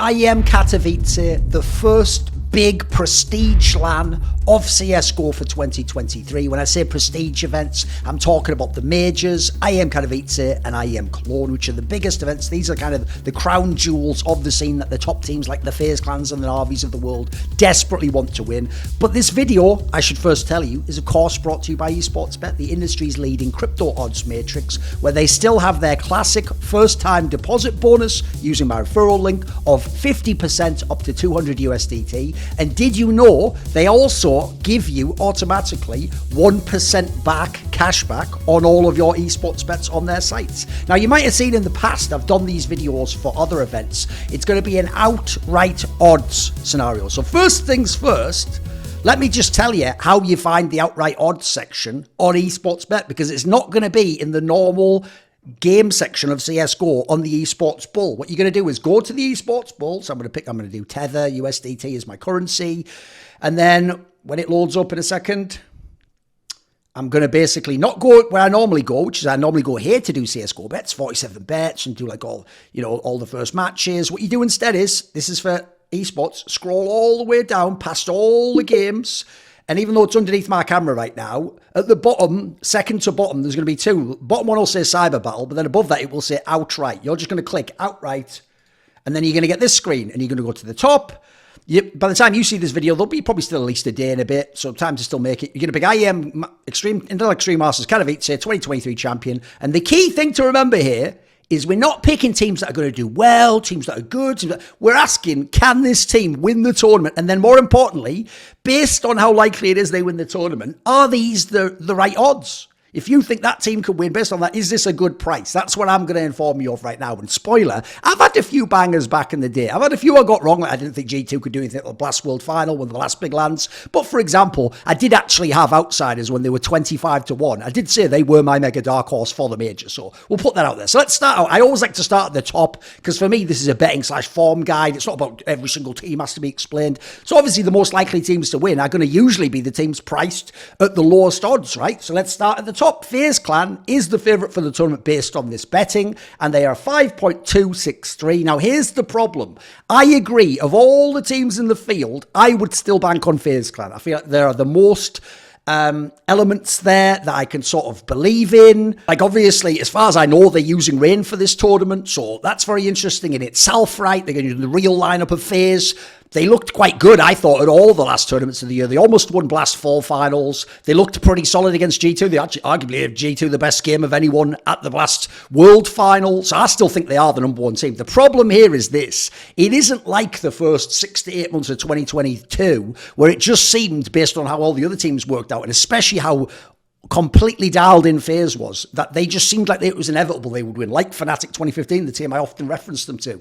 IEM Katowice, the first big prestige LAN of CSGO for 2023. When I say prestige events, I'm talking about the majors, IEM Katowice and IEM Cologne, which are the biggest events. These are kind of the crown jewels of the scene that the top teams like the FaZe Clans and the Navis of the world desperately want to win. But this video, I should first tell you, is of course brought to you by Esports Bet, the industry's leading crypto odds matrix, where they still have their classic first-time deposit bonus using my referral link of 50% up to 200 USDT. And did you know they also give you automatically 1% back cashback on all of your esports bets on their sites? Now, you might have seen in the past, I've done these videos for other events. It's going to be an outright odds scenario. So first things first, let me just tell you how you find the outright odds section on Esports Bet, because it's not going to be in the normal game section of CSGO on the Esports Bull. What you're going to do is go to the Esports Bull. So I'm going to do Tether, USDT is my currency. And then when it loads up in a second, I'm going to basically not go where I normally go, which is I normally go here to do CSGO bets, 47 bets, and do like all the first matches. What you do instead is, this is for esports, scroll all the way down past all the games. And even though it's underneath my camera right now, at the bottom, second to bottom, there's going to be two. Bottom one will say Cyber Battle, but then above that, it will say Outright. You're just going to click Outright, and then you're going to get this screen, and you're going to go to the top. By the time you see this video, there'll be probably still at least a day and a bit, so time to still make it. You're going to pick IEM Intel Extreme Masters Katowice 2023 champion. And the key thing to remember here is we're not picking teams that are going to do well, teams that are good. We're asking, can this team win the tournament? And then more importantly, based on how likely it is they win the tournament, are these the right odds? If you think that team could win based on that, is this a good price? That's what I'm going to inform you of right now. And spoiler, I've had a few bangers back in the day. I've had a few I got wrong. Like I didn't think G2 could do anything at the Blast World Final, one of the last big lands. But for example, I did actually have Outsiders when they were 25-1. I did say they were my mega dark horse for the major. So we'll put that out there. So let's start out. I always like to start at the top because for me, this is a betting/form guide. It's not about every single team has to be explained. So obviously the most likely teams to win are going to usually be the teams priced at the lowest odds, right? So let's start at the top. FaZe Clan is the favourite for the tournament based on this betting, and they are 5.263. Now, here's the problem. I agree, of all the teams in the field, I would still bank on FaZe Clan. I feel like there are the most elements there that I can sort of believe in. Like, obviously, as far as I know, they're using Rain for this tournament, so that's very interesting in itself, right? They're going to use the real lineup of FaZe. They looked quite good, I thought, at all the last tournaments of the year. They almost won Blast Fall finals. They looked pretty solid against G2. They actually arguably have G2 the best game of anyone at the Blast World Final. So I still think they are the number one team. The problem here is this. It isn't like the first 6 to 8 months of 2022, where it just seemed, based on how all the other teams worked out, and especially how completely dialed in FaZe was, that they just seemed like it was inevitable they would win. Like Fnatic 2015, the team I often reference them to.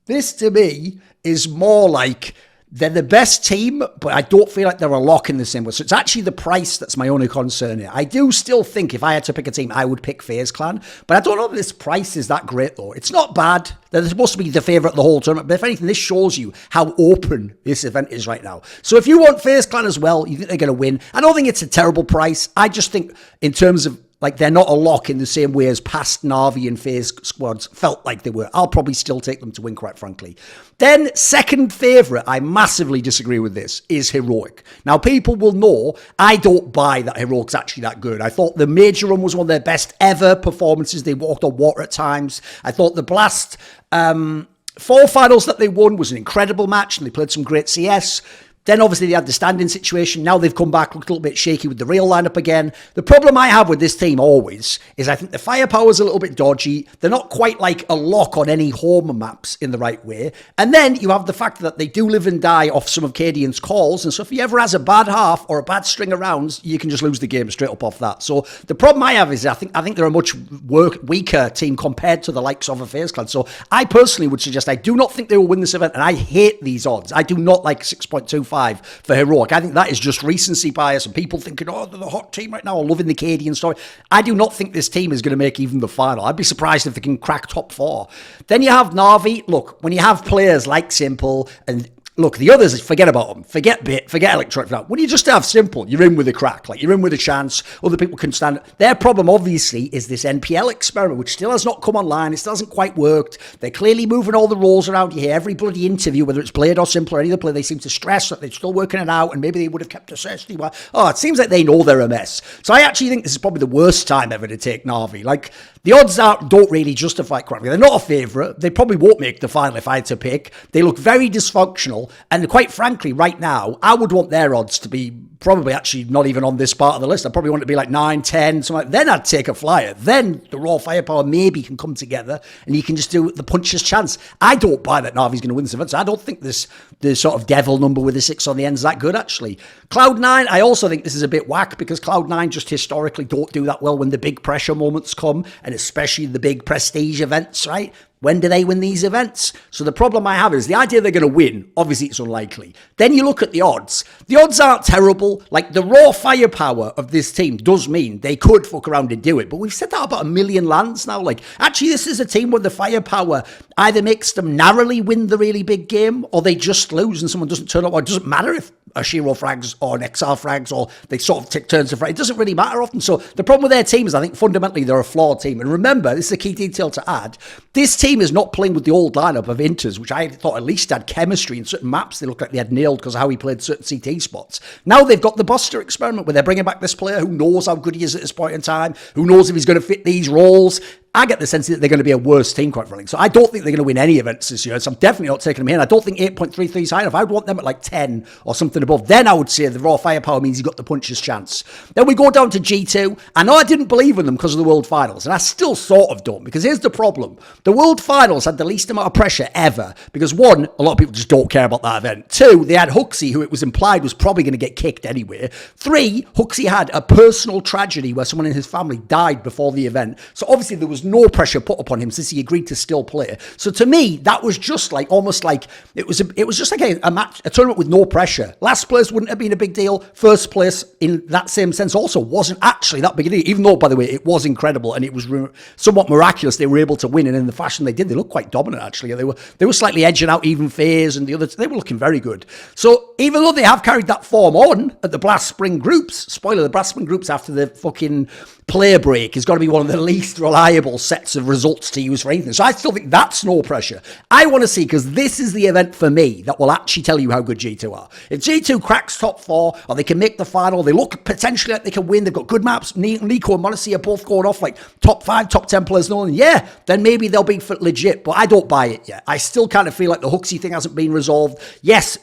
This, to me, is more like they're the best team, but I don't feel like they're a lock in the same way. So it's actually the price that's my only concern here. I do still think if I had to pick a team, I would pick FaZe Clan, but I don't know if this price is that great, though. It's not bad. They're supposed to be the favourite the whole tournament, but if anything, this shows you how open this event is right now. So if you want FaZe Clan as well, you think they're going to win, I don't think it's a terrible price. I just think in terms of, like, they're not a lock in the same way as past Navi and FaZe squads felt like they were. I'll probably still take them to win, quite frankly. Then, second favourite, I massively disagree with this, is Heroic. Now, people will know I don't buy that Heroic's actually that good. I thought the major run was one of their best ever performances. They walked on water at times. I thought the Blast fall finals that they won was an incredible match, and they played some great CS. Then obviously they had the standing situation. Now they've come back, looked a little bit shaky with the real lineup again. The problem I have with this team always is I think the firepower's a little bit dodgy. They're not quite like a lock on any home maps in the right way. And then you have the fact that they do live and die off some of Cadian's calls. And so if he ever has a bad half or a bad string of rounds, you can just lose the game straight up off that. So the problem I have is I think they're a much weaker team compared to the likes of a FaZe Clan. So I personally would suggest I do not think they will win this event. And I hate these odds. I do not like 6.25 for Heroic. I think that is just recency bias and people thinking, oh, they're the hot team right now, or loving the Cadian story. I do not think this team is going to make even the final. I'd be surprised if they can crack top 4. Then you have Navi. Look, when you have players like Simple and Look, the others, forget about them. Forget Bit, forget Electronic for now. When you just have simple, you're in with a crack. Like, you're in with a chance. Other people can stand. Their problem, obviously, is this NPL experiment, which still has not come online. It still hasn't quite worked. They're clearly moving all the rules around. You hear every bloody interview, whether it's Blade or Simple or any other player, they seem to stress that they're still working it out, and maybe they would have kept a safety. Oh, it seems like they know they're a mess. So I actually think this is probably the worst time ever to take Navi. Like, the odds don't really justify correctly. They're not a favourite. They probably won't make the final if I had to pick. They look very dysfunctional. And quite frankly, right now, I would want their odds to be probably actually not even on this part of the list. I probably want it to be like 9, 10, something like that. Then I'd take a flyer. Then the raw firepower maybe can come together and you can just do the puncher's chance. I don't buy that Navi's going to win this event. So I don't think the sort of devil number with the 6 on the end is that good, actually. Cloud9, I also think this is a bit whack because Cloud9 just historically don't do that well when the big pressure moments come, and especially the big prestige events, right? When do they win these events? So the problem I have is the idea they're going to win, obviously it's unlikely. Then you look at the odds. The odds aren't terrible. Like, the raw firepower of this team does mean they could fuck around and do it. But we've said that about 1 million lands now. Like, actually, this is a team where the firepower either makes them narrowly win the really big game, or they just lose and someone doesn't turn up. Or it doesn't matter if a Shiro frags or an XR frags, or they sort of take turns to frag. It doesn't really matter often. So the problem with their team is I think fundamentally they're a flawed team. And remember, this is a key detail to add. This team is not playing with the old lineup of Inters, which I thought at least had chemistry in certain maps. They looked like they had nailed because of how he played certain CT spots. Now they've got the Buster experiment where they're bringing back this player who knows how good he is at this point in time, who knows if he's going to fit these roles. I get the sense that they're going to be a worse team, quite frankly. So I don't think they're going to win any events this year. So I'm definitely not taking them here. And I don't think 8.33 is high enough. I would want them at like 10 or something above. Then I would say the raw firepower means you've got the puncher's chance. Then we go down to G2. I know I didn't believe in them because of the World Finals. And I still sort of don't. Because here's the problem. The World Finals had the least amount of pressure ever. Because one, a lot of people just don't care about that event. Two, they had Huxley, who it was implied was probably going to get kicked anyway. Three, Huxley had a personal tragedy where someone in his family died before the event. So obviously there was no pressure put upon him since he agreed to still play. So to me, that was just like almost like it was just like a match, a tournament with no pressure. Last place wouldn't have been a big deal. First place in that same sense also wasn't actually that big a deal, even though, by the way, it was incredible and it was somewhat miraculous they were able to win. And in the fashion they did, they looked quite dominant actually. They were slightly edging out even phase and the others. They were looking very good. So even though they have carried that form on at the Blast Spring groups, spoiler, the Blast Spring groups after the fucking play break is going to be one of the least reliable sets of results to use for anything. So I still think that's no pressure. I want to see, because this is the event for me that will actually tell you how good G2 are. If G2 cracks top 4 or they can make the final, they look potentially like they can win, they've got good maps, Nico and Monacy are both going off like top 5, top 10 players, yeah, then maybe they'll be legit, but I don't buy it yet. I still kind of feel like the Huxley thing hasn't been resolved. Yes,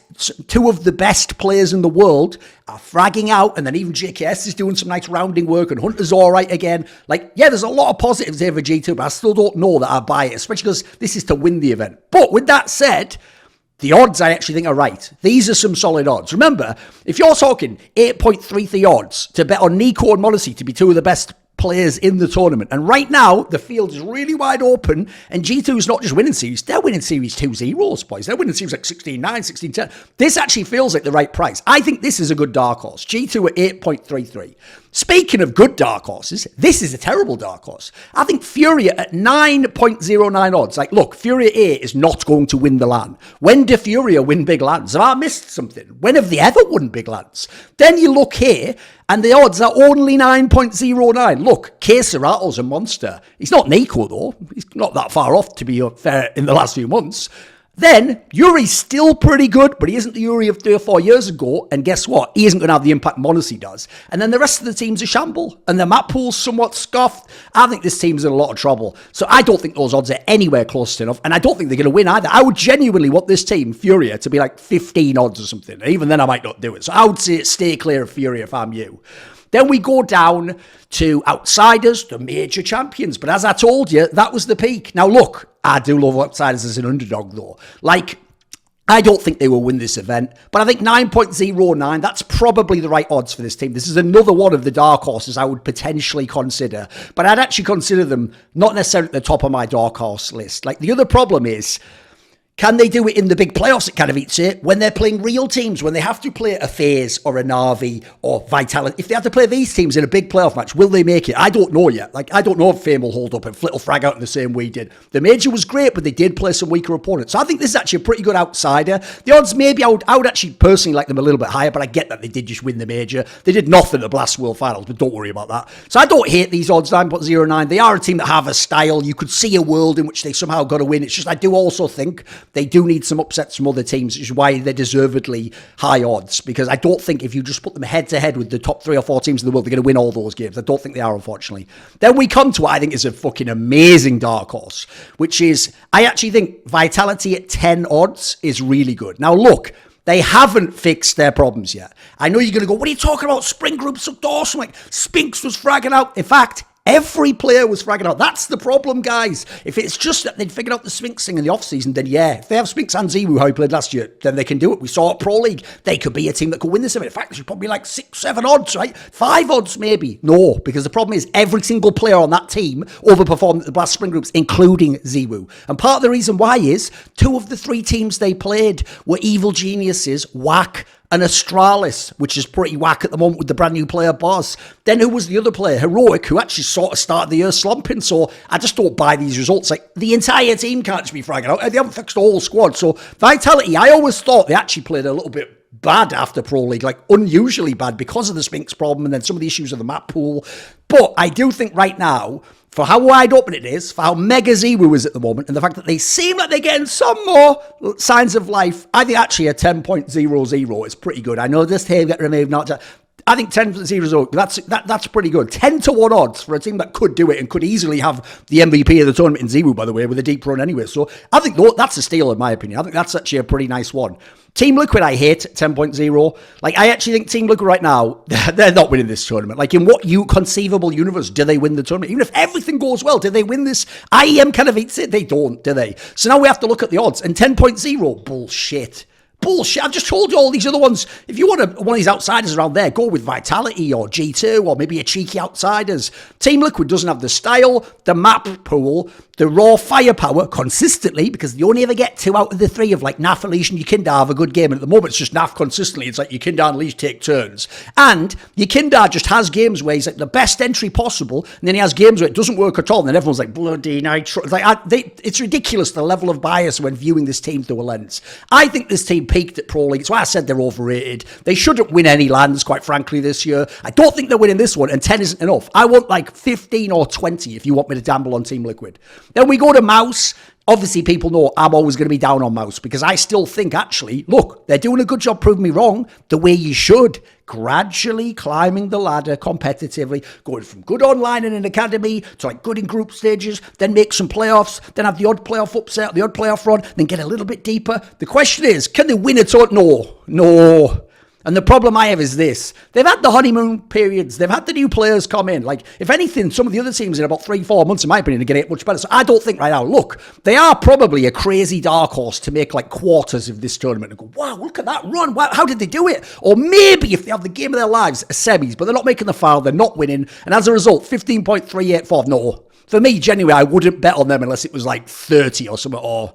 2 of the best players in the world are fragging out, and then even JKS is doing some nice rounding work, and Hunter's all right again. Like, yeah, there's a lot of positives here for G2, but I still don't know that I buy it, especially because this is to win the event. But with that said, the odds I actually think are right. These are some solid odds. Remember, if you're talking 8.33 odds to bet on Nico and Monacy to be 2 of the best players in the tournament, and right now the field is really wide open, and G2 is not just winning series, they're winning series 2-0, boys. They're winning series like 16-9, 16-10. This actually feels like the right price. I think this is a good dark horse. G2 at 8.33. Speaking of good dark horses, this is a terrible dark horse. I think Furia at 9.09 odds. Like, look, Furia A is not going to win the LAN. When do Furia win big LANs? Have I missed something? When have they ever won big LANs? Then you look here, and the odds are only 9.09. Look, K-Serato's a monster. He's not Nico, though. He's not that far off, to be fair, in the last few months. Then, Yuri's still pretty good, but he isn't the Yuri of 3 or 4 years ago. And guess what? He isn't going to have the impact Monacy does. And then the rest of the team's a shamble. And the map pool's somewhat scuffed. I think this team's in a lot of trouble. So I don't think those odds are anywhere close enough. And I don't think they're going to win either. I would genuinely want this team, Furia, to be like 15 odds or something. And even then, I might not do it. So I would say stay clear of Furia if I'm you. Then we go down to Outsiders, the major champions. But as I told you, that was the peak. Now, look, I do love Outsiders as an underdog, though. Like, I don't think they will win this event, but I think 9.09, that's probably the right odds for this team. This is another one of the dark horses I would potentially consider, but I'd actually consider them not necessarily at the top of my dark horse list. Like, the other problem is, Can they do it in the big playoffs at Katowice when they're playing real teams, when they have to play a FaZe or a Navi or Vitality? If they have to play these teams in a big playoff match, will they make it? I don't know yet. Like, I don't know if Fame will hold up and Flit will frag out in the same way he did. The major was great, but they did play some weaker opponents. So I think this is actually a pretty good outsider. The odds, maybe I would actually personally like them a little bit higher, but I get that they did just win the major. They did nothing at the Blast World Finals, but don't worry about that. So I don't hate these odds, 9.09. They are a team that have a style. You could see a world in which they somehow got to win. It's just, I do also think they do need some upsets from other teams, which is why they're deservedly high odds, because I don't think if you just put them head to head with the top 3 or 4 teams in the world, they're going to win all those games. I don't think they are, unfortunately. Then we come to what I think is a fucking amazing dark horse, which is, I actually think Vitality at 10 odds is really good. Now look, they haven't fixed their problems yet. I know you're going to go, what are you talking about? Spring Group sucked awesome. Like, Spinks was fragging out. In fact, every player was fragging out. That's the problem, guys. If it's just that they'd figured out the Spinks thing in the offseason, then yeah. If they have Spinks and Zewu, how he played last year, then they can do it. We saw at Pro League, they could be a team that could win this event. In fact, there's probably like 6, 7 odds, right? 5 odds maybe. No, because the problem is every single player on that team overperformed at the Blast Spring Groups, including Zewu. And part of the reason why is 2 of the 3 teams they played were Evil Geniuses, Whack, and Astralis, which is pretty whack at the moment with the brand new player Boss. Then who was the other player? Heroic, who actually sort of started the year slumping. So I just don't buy these results. Like, the entire team can't just be fragging out. They haven't fixed the whole squad. So Vitality, I always thought they actually played a little bit bad after Pro League, like unusually bad because of the Spinks problem and then some of the issues of the map pool. But I do think right now, for how wide open it is, for how mega Zewu is at the moment, and the fact that they seem like they're getting some more signs of life, I think actually a 10.00 is pretty good. I know this team get removed, not just, I think 10.00, that's pretty good. 10-1 odds for a team that could do it and could easily have the MVP of the tournament in Zewu, by the way, with a deep run anyway. So I think that's a steal in my opinion. I think that's actually a pretty nice one. Team Liquid, I hate 10.0. Like, I actually think Team Liquid right now, they're not winning this tournament. Like, in what conceivable universe do they win the tournament? Even if everything goes well, do they win this IEM Katowice? They don't, do they? So now we have to look at the odds. And 10.0, bullshit. Bullshit. I've just told you all these other ones. If you want one of these outsiders around there, go with Vitality or G2 or maybe a cheeky Outsiders. Team Liquid doesn't have the style, the map pool, the raw firepower consistently, because they only ever get 2 out of the 3 of like Naf, Unleash and Yukindar have a good game. And at the moment, it's just Naf consistently. It's like Yukindar and Unleash take turns. And Yukindar just has games where he's like the best entry possible, and then he has games where it doesn't work at all, and then everyone's like, bloody nitro. It's ridiculous, the level of bias when viewing this team through a lens. I think this team peaked at Pro League. That's why I said they're overrated. They shouldn't win any lands, quite frankly, this year. I don't think they're winning this one, and 10 isn't enough. I want like 15 or 20 if you want me to gamble on Team Liquid. Then we go to Mouse. Obviously, people know I'm always going to be down on Mouse because I still think, actually, look, they're doing a good job proving me wrong the way you should. Gradually climbing the ladder competitively, going from good online in an academy to like good in group stages, then make some playoffs, then have the odd playoff upset, the odd playoff run, then get a little bit deeper. The question is, can they win it or no? And the problem I have is this. They've had the honeymoon periods. They've had the new players come in. Like, if anything, some of the other teams in about 3-4 months, in my opinion, are going to get much better. So I don't think right now, look, they are probably a crazy dark horse to make like quarters of this tournament and go, wow, look at that run. Wow, how did they do it? Or maybe if they have the game of their lives, semis, but they're not making the final, they're not winning. And as a result, 15.385, no. For me, genuinely, I wouldn't bet on them unless it was like 30 or something, or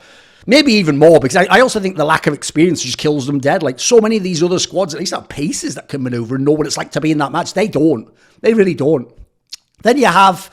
maybe even more, because I also think the lack of experience just kills them dead. Like, so many of these other squads at least have pieces that can maneuver and know what it's like to be in that match. They don't. They really don't. Then you have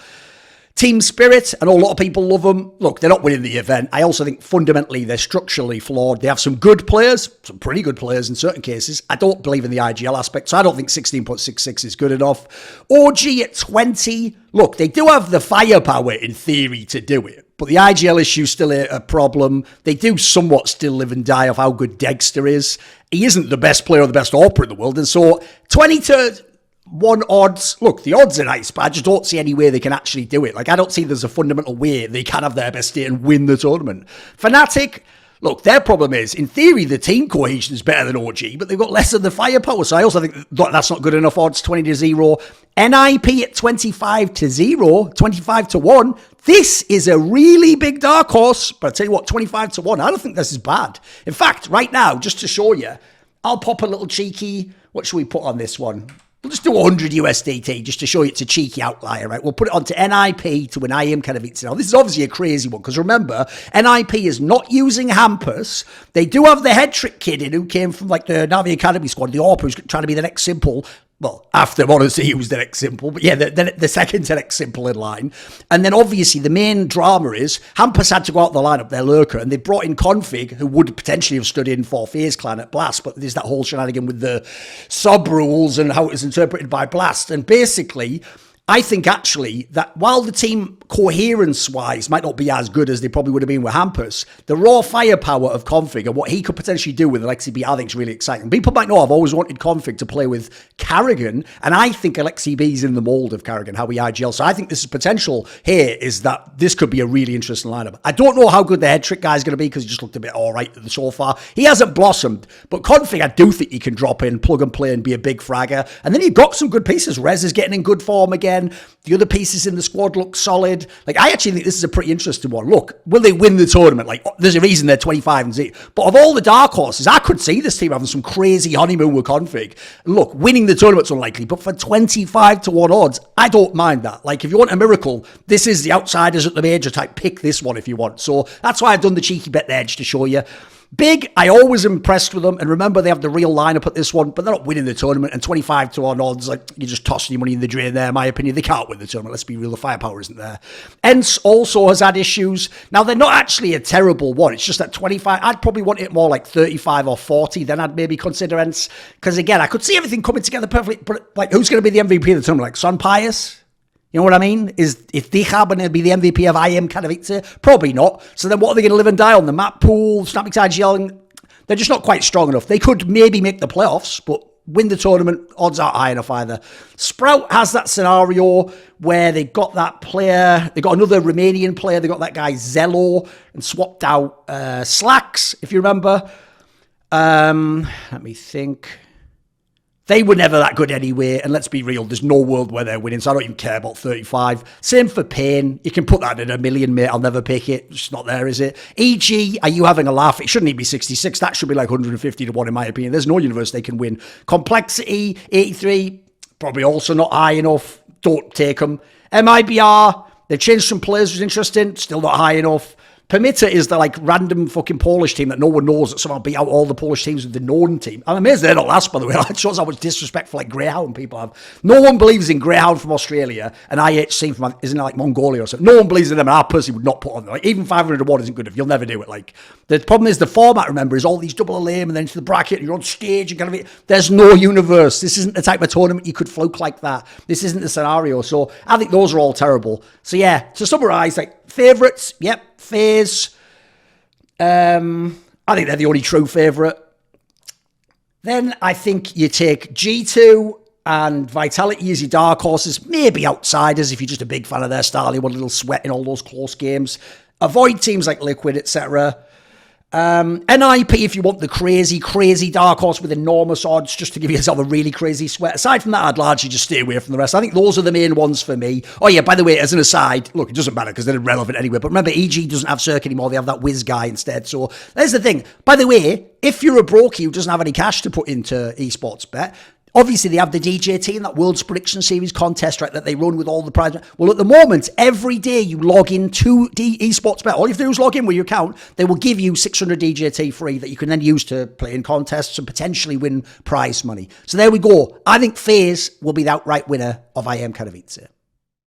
Team Spirit. I know a lot of people love them. Look, they're not winning the event. I also think fundamentally they're structurally flawed. They have some good players, some pretty good players in certain cases. I don't believe in the IGL aspect, so I don't think 16.66 is good enough. OG at 20. Look, they do have the firepower in theory to do it, but the IGL issue's still a problem. They do somewhat still live and die off how good Dexter is. He isn't the best player or the best AWPer in the world, and so 20-1 odds. Look, the odds are nice, but I just don't see any way they can actually do it. Like, I don't see there's a fundamental way they can have their best day and win the tournament. Fnatic, look, their problem is, in theory, the team cohesion is better than OG, but they've got less of the firepower, so I also think that's not good enough odds, 20-0. NIP at 25-0, 25-1. This is a really big dark horse, but I tell you what, 25-1, I don't think this is bad. In fact, right now, just to show you, I'll pop a little cheeky, what should we put on this one? We'll just do 100 USDT just to show you it's a cheeky outlier, right? We'll put it onto NIP to win IEM Katowice. Now, this is obviously a crazy one because remember, NIP is not using Hampus. They do have the head trick kid in who came from like the Navi Academy squad, the AWP, who's trying to be the next Simple. Well, after Modesty, he was the next Simple, but yeah, the second to next Simple in line. And then obviously the main drama is Hampus had to go out the lineup, their lurker, and they brought in Config, who would potentially have stood in for FaZe Clan at Blast, but there's that whole shenanigan with the sub rules and how it was interpreted by Blast. And basically, I think actually that while the team coherence-wise might not be as good as they probably would have been with Hampus, the raw firepower of Config and what he could potentially do with Alexi B, I think is really exciting. People might know I've always wanted Config to play with Carrigan, and I think Alexi B is in the mold of Carrigan, how he IGL. So I think this is potential here is that this could be a really interesting lineup. I don't know how good the head trick guy is going to be because he just looked a bit all right so far. He hasn't blossomed, but Config, I do think he can drop in, plug and play, and be a big fragger. And then you've got some good pieces. Rez is getting in good form again. The other pieces in the squad look solid. Like, I actually think this is a pretty interesting one. Look, will they win the tournament? Like, there's a reason they're 25-0. But of all the dark horses, I could see this team having some crazy honeymoon with Config. Look, winning the tournament's unlikely, but for 25-1 odds, I don't mind that. Like, if you want a miracle, this is the outsiders at the major type. Pick this one if you want. So that's why I've done the cheeky bet there just to show you. Big, I always impressed with them. And remember, they have the real lineup at this one, but they're not winning the tournament. And 25-1 odds, like, you're just tossing your money in the drain there, in my opinion. They can't win the tournament. Let's be real. The firepower isn't there. ENCE also has had issues. Now, they're not actually a terrible one. It's just that 25, I'd probably want it more like 35 or 40. Then I'd maybe consider ENCE. Because again, I could see everything coming together perfectly. But like, who's going to be the MVP of the tournament? Like, Son Pius? You know what I mean? Is Dichab going to be the MVP of IEM Katowice? Probably not. So then what are they going to live and die on? The map pool, Snap yelling? They're just not quite strong enough. They could maybe make the playoffs, but win the tournament, odds aren't high enough either. Sprout has that scenario where they got that player, they got another Romanian player, they got that guy Zello, and swapped out Slacks, if you remember. Let me think. They were never that good anyway, and let's be real, there's no world where they're winning, so I don't even care about 35. Same for Payne. You can put that in a million, mate. I'll never pick it. It's not there, is it? EG, are you having a laugh? It shouldn't even be 66. That should be like 150-1 in my opinion. There's no universe they can win. Complexity, 83, probably also not high enough. Don't take them. MIBR, they've changed some players, which is interesting. Still not high enough. Permitter is the like random fucking Polish team that no one knows that somehow beat out all the Polish teams with the known team. I'm amazed they're not last, by the way. That shows how much disrespect for like Greyhound people have. No one believes in Greyhound from Australia and IHC from, isn't it like Mongolia or something? No one believes in them, and I personally would not put on them. Like, even 500-1 isn't good if you'll never do it. Like, the problem is the format, remember, is all these double lame and then into the bracket and you're on stage and kind of, there's no universe. This isn't the type of tournament you could fluke like that. This isn't the scenario. So I think those are all terrible. So yeah, to summarize, like, favourites, yep, FaZe. I think they're the only true favourite. Then I think you take G2 and Vitality as your dark horses, maybe outsiders if you're just a big fan of their style, you want a little sweat in all those close games. Avoid teams like Liquid, etc. NIP if you want the crazy dark horse with enormous odds just to give yourself a really crazy sweat. Aside from that, I'd largely just stay away from the rest. I think those are the main ones for me. Oh yeah, by the way, as an aside, look, it doesn't matter because they're irrelevant anyway, but remember, EG doesn't have Cirque anymore. They have that Wiz guy instead. So there's the thing. By the way, if you're a brokey who doesn't have any cash to put into EsportsBet, obviously, they have the DJT and that World's Prediction Series contest, right, that they run with all the prizes. Well, at the moment, every day you log into EsportsBet, all you have to do is log in with your account. They will give you 600 DJT free that you can then use to play in contests and potentially win prize money. So there we go. I think FaZe will be the outright winner of IEM Katowice.